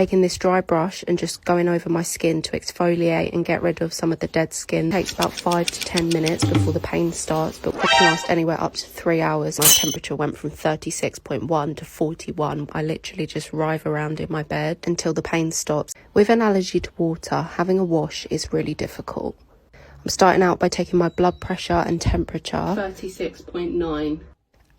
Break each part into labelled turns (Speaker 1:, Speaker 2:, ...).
Speaker 1: Taking this dry brush and just going over my skin to exfoliate and get rid of some of the dead skin. It takes about 5 to 10 minutes before the pain starts, but it can last anywhere up to 3 hours. My temperature went from 36.1 to 41. I literally just writhe around in my bed until the pain stops. With an allergy to water, having a wash is really difficult. I'm starting out by taking my blood pressure and temperature, 36.9,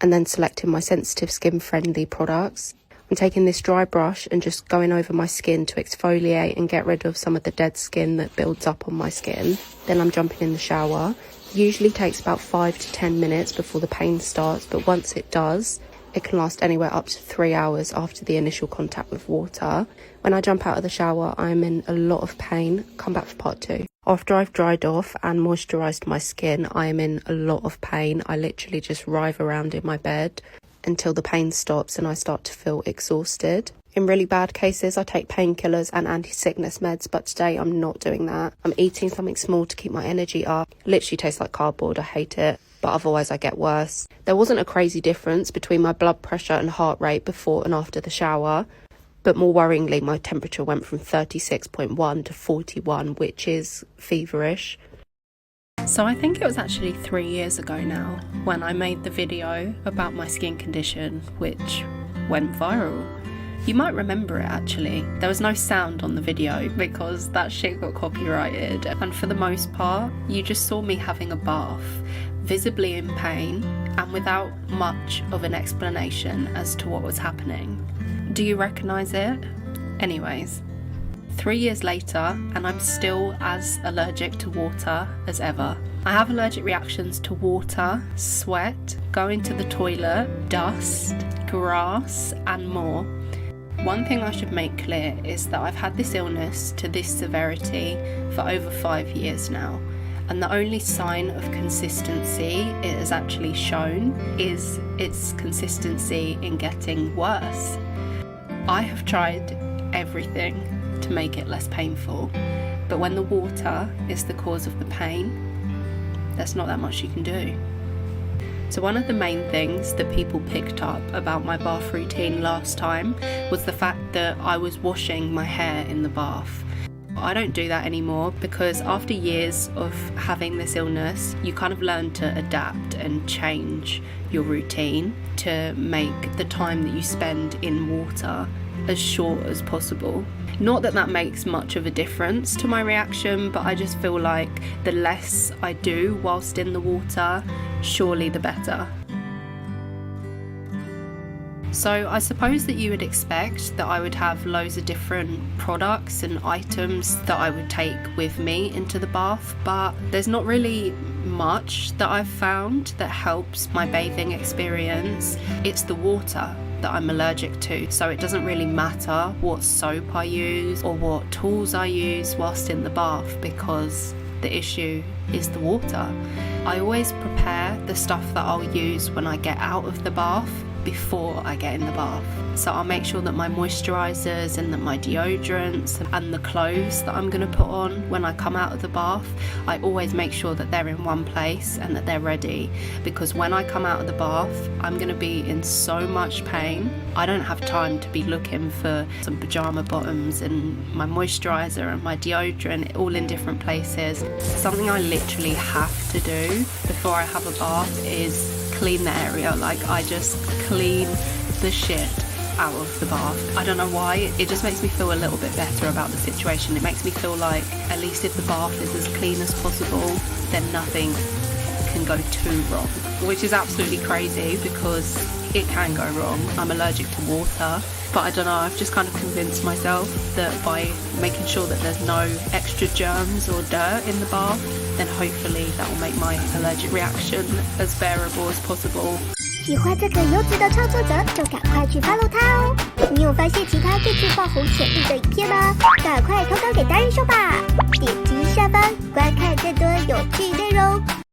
Speaker 1: and then selecting my sensitive skin friendly products. I'm taking this dry brush and just going over my skin to exfoliate and get rid of some of the dead skin that builds up on my skin. Then I'm jumping in the shower. Usually takes about 5 to 10 minutes before the pain starts, but once it does, it can last anywhere up to 3 hours after the initial contact with water. When I jump out of the shower, I'm in a lot of pain. Come back for part 2. After I've dried off and moisturised my skin, I am in a lot of pain. I literally just writhe around in my bed until the pain stops and I start to feel exhausted. In really bad cases, I take painkillers and anti-sickness meds, but today I'm not doing that. I'm eating something small to keep my energy up. It literally tastes like cardboard. I hate it, but otherwise I get worse. There wasn't a crazy difference between my blood pressure and heart rate before and after the shower, but more worryingly, my temperature went from 36.1 to 41, which is feverish. So I think it was actually 3 years ago now when I made the video about my skin condition, which went viral. You might remember it actually. There was no sound on the video because that shit got copyrighted, and for the most part, you just saw me having a bath, visibly in pain, and without much of an explanation as to what was happening. Do you recognise it? Anyways. 3 years later, and I'm still as allergic to water as ever. I have allergic reactions to water, sweat, going to the toilet, dust, grass, and more. One thing I should make clear is that I've had this illness to this severity for over 5 years now, and the only sign of consistency it has actually shown is its consistency in getting worse. I have tried everything to make it less painful, but when the water is the cause of the pain, there's not that much you can do. So one of the main things that people picked up about my bath routine last time was the fact that I was washing my hair in the bath. I don't do that anymore because after years of having this illness, you kind of learn to adapt and change your routine to make the time that you spend in water as short as possible. Not that that makes much of a difference to my reaction, but I just feel like the less I do whilst in the water, surely the better. So I suppose that you would expect that I would have loads of different products and items that I would take with me into the bath, but there's not really much that I've found that helps my bathing experience. It's the water that I'm allergic to, so it doesn't really matter what soap I use or what tools I use whilst in the bath because the issue is the water. I always prepare the stuff that I'll use when I get out of the bath before I get in the bath. So I'll make sure that my moisturisers and that my deodorants and the clothes that I'm going to put on when I come out of the bath, I always make sure that they're in one place and that they're ready, because when I come out of the bath, I'm going to be in so much pain. I don't have time to be looking for some pyjama bottoms and my moisturiser and my deodorant all in different places. Something I literally have to do before I have a bath is clean the area. Like, I just clean the shit out of the bath. I don't know why, it just makes me feel a little bit better about the situation. It makes me feel like at least if the bath is as clean as possible, then nothing can go too wrong, which is absolutely crazy because it can go wrong. I'm allergic to water, but I don't know, I've just kind of convinced myself that by making sure that there's no extra germs or dirt in the bath, then hopefully that will make my allergic reaction as bearable as possible.
Speaker 2: 喜欢这个优质的创作者，就赶快去 follow 他哦！你有发现其他最具爆红潜力的影片吗？赶快投稿给达人秀吧！点击下方观看更多有趣内容。